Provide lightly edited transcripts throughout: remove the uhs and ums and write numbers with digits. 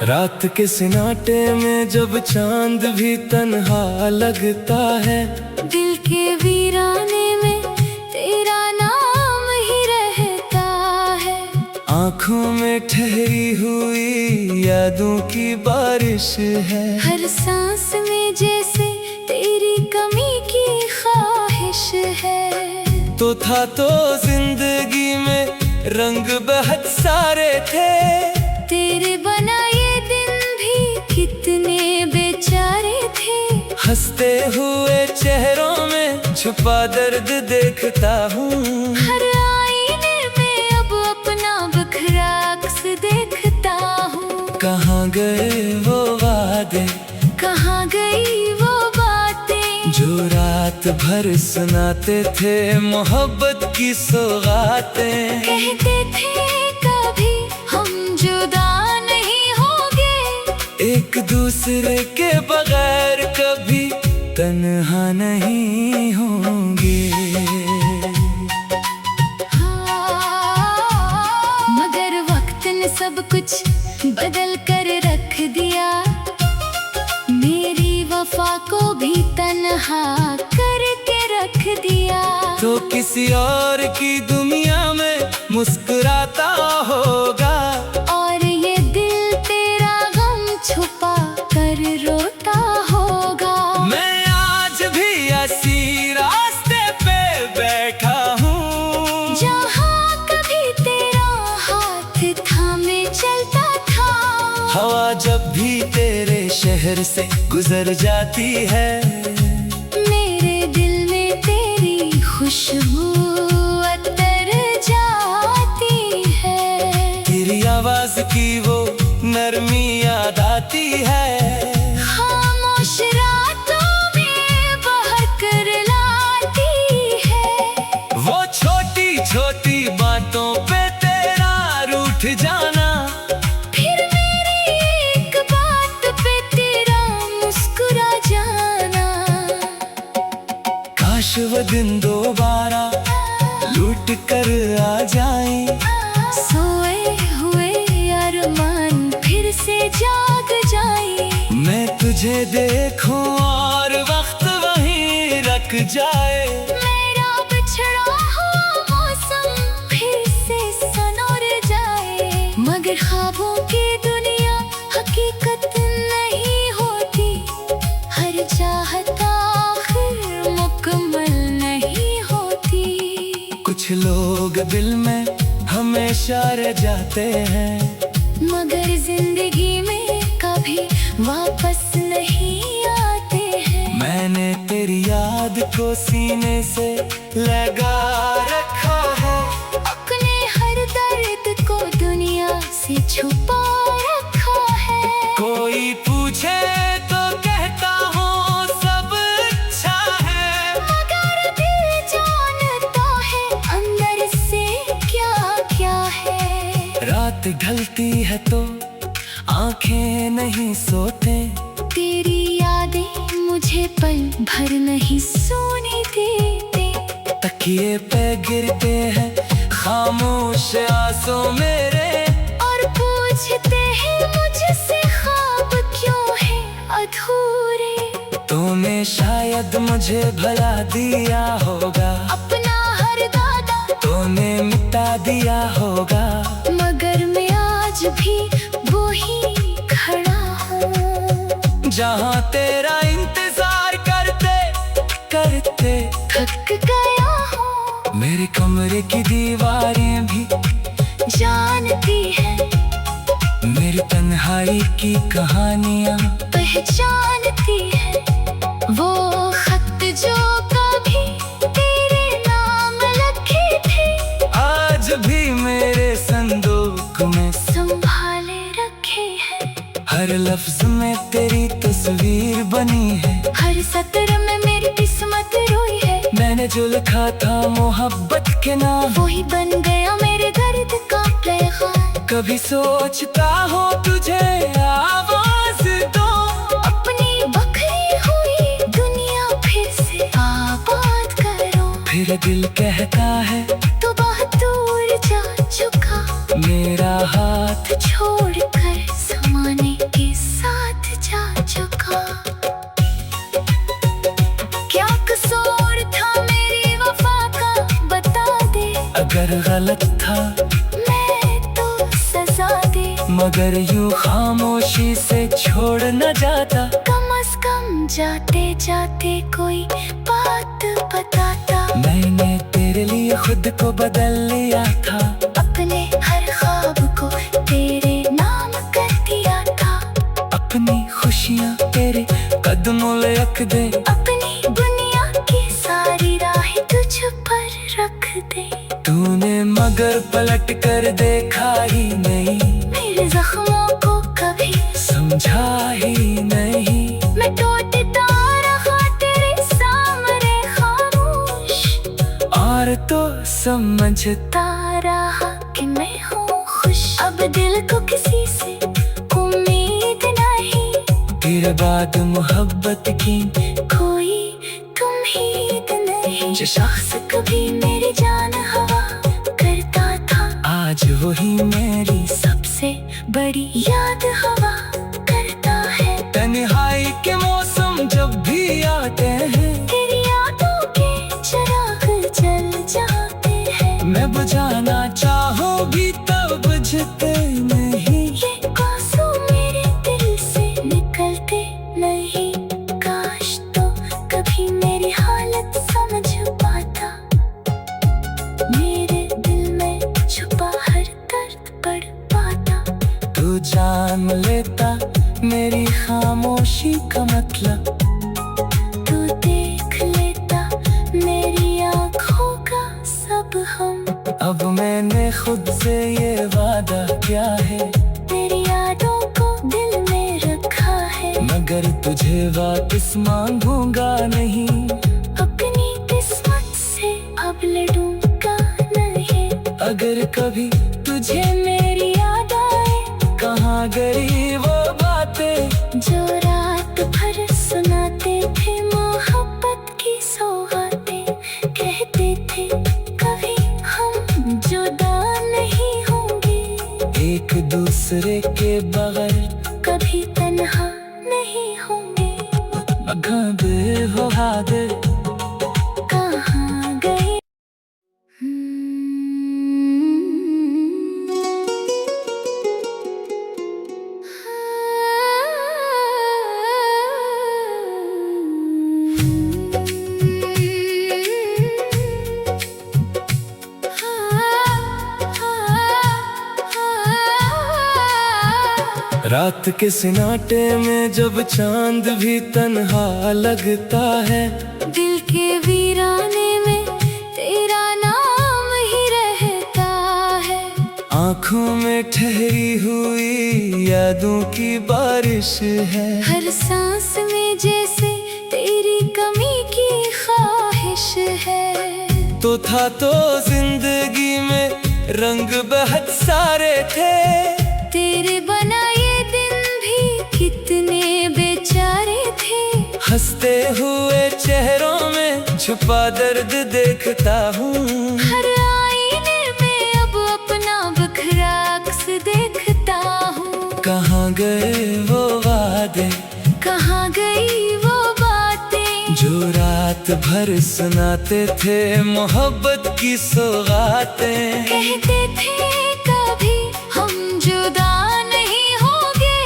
रात के सन्नाटे में जब चांद भी तन्हा लगता है, दिल के वीराने में तेरा नाम ही रहता है। आँखों में ठहरी हुई यादों की बारिश है, हर सांस में जैसे तेरी कमी की ख्वाहिश है। तो था तो जिंदगी में रंग बहुत सारे थे, तेरे बनाए दिन भी कितने बेचारे थे। हंसते हुए चेहरों में छुपा दर्द देखता हूँ, हर आईने में अब अपना बिखरा अक्स देखता हूँ। कहाँ गए वो वादे, कहाँ गई वो बातें, जो रात भर सुनाते थे मोहब्बत की सौगातें। कहते थे कभी हम जुदा नहीं होंगे, एक दूसरे के बगैर कभी तन्हा नहीं होंगे। मगर वक्त ने सब कुछ बदल कर रख दिया, मेरी वफा को भी तन्हा करके रख दिया। तो किसी और की दुनिया में मुस्कुराता होगा, और ये दिल तेरा गम छुपा कर रोता होगा। मैं आज भी ऐसी रास्ते पे बैठा हूँ, जहाँ कभी तेरा हाथ थामे चलता था। हवा जब भी तेरे शहर से गुजर जाती है, मेरे दिल में तेरी खुशबू अतर जाती है। तेरी आवाज की वो नरमी याद आती है, खामोश रातों में बहर कर लाती है। वो छोटी छोटी बातों पे तेरा रूठ जाना, फिर मेरी एक बात पे तेरा मुस्कुरा जाना। काश वो दिन दोबारा लूट कर आ जाए, सोए हुए अरमान फिर से जाग जाए। मैं तुझे देखूं और वक्त वहीं रख जाए। मेरा बिछड़ा हुआ मौसम फिर से सनोर जाए। मगर ख्वाबों की दुनिया हकीकत नहीं होती, हर चाहत आखिर मुकम्मल नहीं होती। कुछ लोग दिल में हमेशा रह जाते हैं, मगर जिंदगी में कभी वापस नहीं आते हैं। मैंने तेरी याद को सीने से लगा रखा है, अपने हर दर्द को दुनिया से छुपा रखा है। कोई पूछे तो कहता हूँ सब अच्छा है, मगर दिल जानता है अंदर से क्या क्या है। रात ढलती है तो आंखें नहीं सोते, तेरी यादें मुझे पल भर नहीं सोने देते। तकिए पे गिरते हैं खामोश आंसू मेरे, और पूछते हैं मुझसे ख्वाब क्यों है अधूरे। तूने शायद मुझे भुला दिया होगा, अपना हर दादा तूने मिटा दिया होगा। मगर मैं आज भी वही खड़ा हूँ, जहाँ तेरा इंतजार करते करते थक गया हूँ। मेरे कमरे की दीवारें भी जानती है मेरी तन्हाई की कहानियाँ, पहचानती है वो खत जो कभी तेरे नाम लिखे थे। आज भी मेरे संदूक में संभाले रखे हैं, हर लफ्ज में तेरी तस्वीर बनी है। हर सत्र में मेरी किस्मत रोई है। मैंने जो लिखा था मोहब्बत के नाम, वही बन गया मेरे दर्द का पैगाम। कभी सोचता हो तुझे आवाज दो, अपनी बखरी हुई दुनिया फिर से आबाद करो। फिर दिल कहता है तू बहुत दूर जा चुका, मेरा हाथ छोड़कर ज़माने के साथ जा चुका। क्या कसूर था मेरी वफा का बता दे, अगर गलत था मैं तो सजा दे। मगर यूं खामोशी से छोड़ न जाता, कम से कम जाते जाते कोई बात बताता। मैंने तेरे लिए खुद को बदल लिया था, अपने हर ख्वाब को तेरे नाम कर दिया था। अपनी खुशियाँ तेरे कदमों में रख दे, अपनी दुनिया की सारी राहें तुझ पर रख दे। तूने मगर पलट कर देखा ही नहीं, मेरे जख्मों को कभी समझा ही नहीं। मैं टूटता रहा तेरे सामने खामोश, और तो समझता रहा कि मैं हूँ खुश। अब दिल को किसी से उम्मीद नहीं, तेरे बाद मोहब्बत की कोई उम्मीद नहीं। जो शख्स कभी मेरी जान हवा करता था, आज वही मेरी सबसे बड़ी याद हवा करता है। तन्हाई के मौसम जब भी आते हैं, तेरी यादों के चिराग जल जाते हैं। मैं बुझाना चाहूँ भी तब बुझते नहीं। ये आंसू मेरे दिल से निकलते नहीं, काश तो कभी मेरी हालत समझ पाता। मेरे दिल में छुपा हर दर्द पढ़ पाता। तू जान लेता मेरी खामोशी का मतलब, तू देख लेता मेरी आँखों का सब हम। अब मैंने खुद से ये वादा किया है, तेरी यादों को दिल में रखा है। मगर तुझे वापस मांगूंगा नहीं, अपनी किस्मत से अब लड़ूंगा नहीं। अगर कभी तुझे मेरी याद आए, कहाँ गई वो बातें जो रात भर सुनाते थे मोहब्बत की सौगातें। कहते थे कभी हम जुदा नहीं होंगे, एक दूसरे के बगैर कभी तन्हा नहीं होंगे। गबे हो हादिर कहाँ गए रात के सन्नाटे में जब चांद भी तन्हा लगता है, दिल के वीराने में तेरा नाम ही रहता है। आँखों में ठहरी हुई यादों की बारिश है, हर सांस में जैसे तेरी कमी की ख्वाहिश है। तो था तो जिंदगी में रंग बहुत सारे थे, तेरे बनाए दिन भी कितने बेचारे थे। हंसते हुए चेहरों में छुपा दर्द देखता हूँ, हर आईने में अब अपना बखरा अक्स देखता हूँ। कहाँ गए वो वादे, कहाँ गई वो बातें जो रात भर सुनाते थे मोहब्बत की सौगातें। कहते थे कभी हम जुदा नहीं होंगे,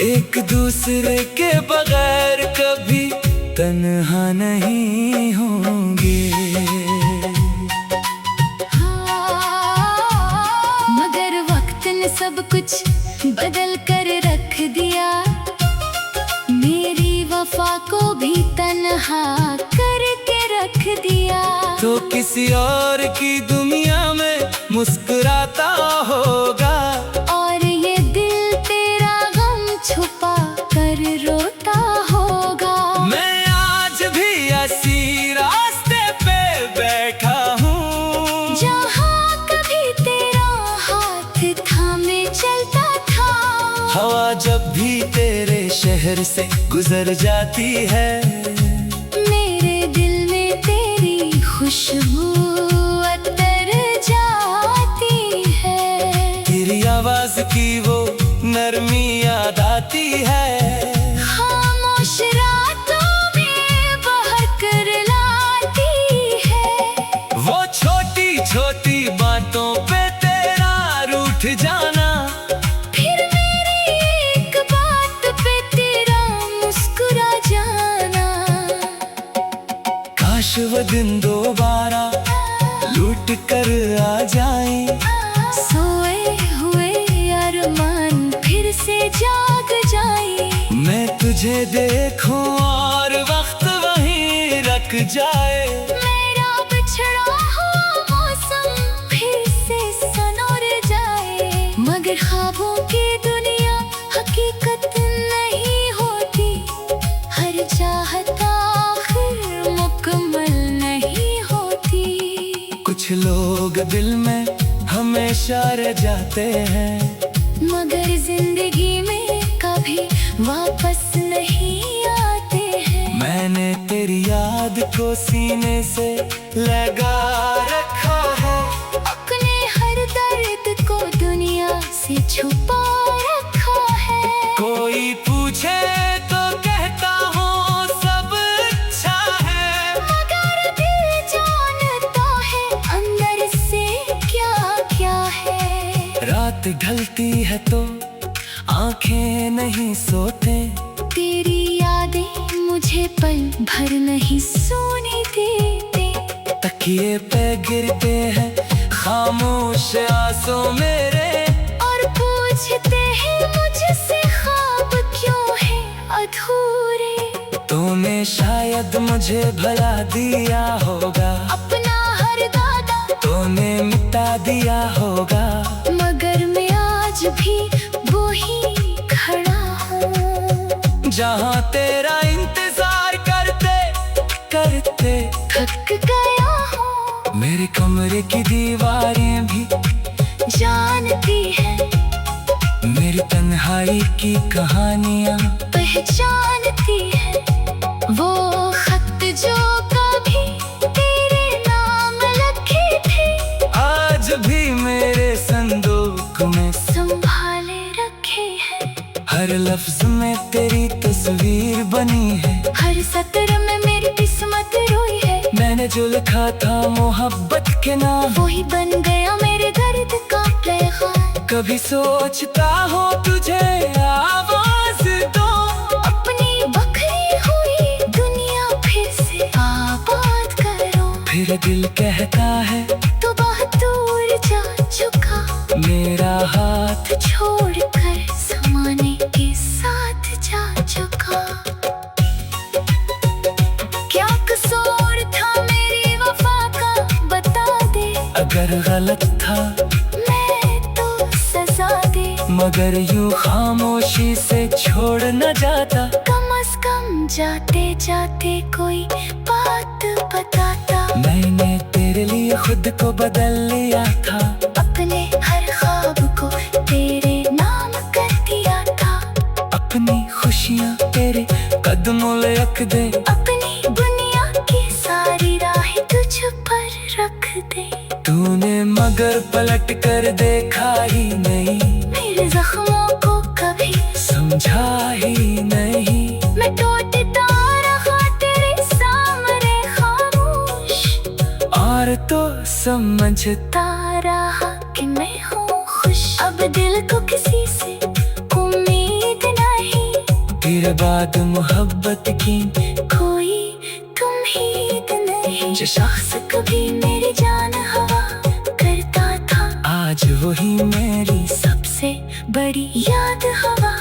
एक दूसरे के बगैर कभी तन्हा नहीं होंगे। मगर वक्त ने सब कुछ बदल कर रख दिया, मेरी वफा को भी तन्हा करके रख दिया। तो किसी और की दुनिया में मुस्कुराता होगा, और ये दिल तेरा गम छुपा कर रोता होगा। मैं आज भी ऐसी रास्ते पे बैठा हूँ, जहाँ कभी तेरा हाथ थामे चलता था। हवा जब भी तेरे शहर से गुजर जाती है, मेरे दिल में तेरी खुशबू अतर जाती है। तेरी आवाज की वो नरमी याद आती है। खामोश रातों में बहकर लाती है। वो छोटी छोटी बातों पे तेरा रूठ जाना, फिर मेरी एक बात पे तेरा मुस्कुरा जाना। काश वो दिन दोबारा लूट कर आ जाए, सोए हुए अरमान फिर से जाग जाए। मैं तुझे देखूं और वक्त वहीं रख जाए। मेरा बिछड़ा हुआ मौसम फिर से सनोर जाए। मगर ख्वाबों की दुनिया हकीकत नहीं होती। हर चाहत आखिर मुकम्मल नहीं होती। कुछ लोग दिल में हमेशा रह जाते हैं, मगर जिंदगी में कभी वापस नहीं आते हैं। मैंने तेरी याद को सीने से लगा रखा है, अपने हर दर्द को दुनिया से छुपा रखा है। कोई पूछे तो कहता हूँ सब अच्छा है, मगर दिल जानता है अंदर से क्या क्या है। रात ढलती है तो आंखें नहीं सोते, तेरी यादें मुझे पल भर नहीं सोने देते। तकिए पे गिरते हैं खामोश आंसू मेरे, और पूछते हैं मुझसे ख्वाब क्यों है अधूरे। तूने शायद मुझे भुला दिया होगा, अपना हर दादा तूने मिटा दिया होगा। मगर मैं आज भी वो ही खड़ा हूँ, जहाँ तेरा इंतजार करते करते थक गया हूँ। मेरे कमरे की दीवारें भी जानती है मेरी तन्हाई की कहानियाँ, पहचानती है वो खत जो कभी तेरे नाम लिखे थे। आज भी मेरे संदूक में संभाले रखे हैं। हर लफ्ज में तेरी तस्वीर बनी है, हर सत्र में मेरी किस्मत रोई है। मैंने जो लिखा था मोहब्बत के नाम, वही बन गया मेरे दर्द का पैगाम। कभी सोचता हो तुझे आवाज दो, अपनी बखरी हुई दुनिया फिर से आबाद करो। फिर दिल कहता है तो बहुत दूर जा चुका, मेरा हाथ छोड़कर जमाने के साथ जा चुका। क्या कसूर था मेरी वफा का बता दे, अगर गलत था मैं तो सजा दे। मगर यूं खामोशी से छोड़ न जाता, कम से कम जाते जाते कोई बात बताता। मैंने तेरे लिए खुद को बदल लिया था, अपने हर ख्वाब को तेरे नाम कर दिया था। अपनी खुशियाँ तेरे कदमों में रख दे, अपनी दुनिया की सारी राहें तुझ पर रख दे। तूने मगर पलट कर देखा ही नहीं, मेरे जख्मों को कभी समझा ही नहीं। मैं टूटता रहा तेरे सामने खामोश, और तो समझता रहा कि मैं हूँ खुश। अब दिल को किसी से उम्मीद नहीं, तेरे बाद मोहब्बत की कोई तुमहीद नहीं। जो शख्स कभी मेरी जान हवा करता था, आज वही मेरी सबसे बड़ी याद हवा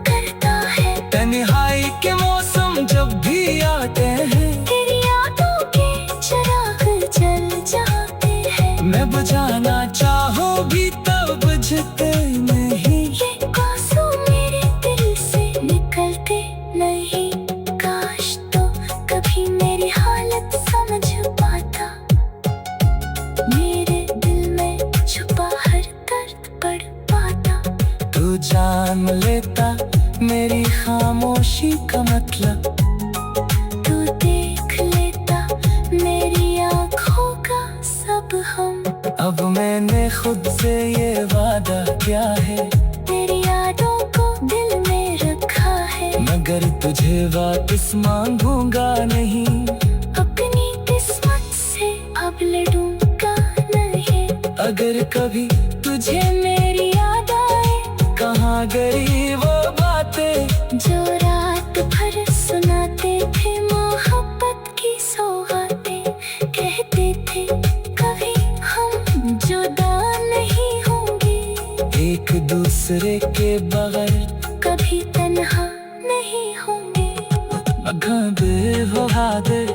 करता है। तन्हाई के मौसम जब भी आते हैं, तेरी यादों के चिराग जल जाते हैं। मैं बुझाना चाहूँ भी तब बुझते नहीं। ये आंसू मेरे दिल से निकलते नहीं, काश तो कभी मेरी हालत समझ पाता। मेरे अब मैंने खुद से ये वादा किया है, तेरी यादों को दिल में रखा है। मगर तुझे वापस मांगूंगा नहीं, अपनी किस्मत से अब लड़ूंगा नहीं। अगर कभी तुझे मेरी याद आए, कहाँ गई वो बातें जो रात भर सुनाते थे मोहब्बत की सौगातें। कहते थे कभी हम जुदा नहीं होंगे, एक दूसरे के बगैर कभी तन्हा नहीं होंगे। अगर वो हादर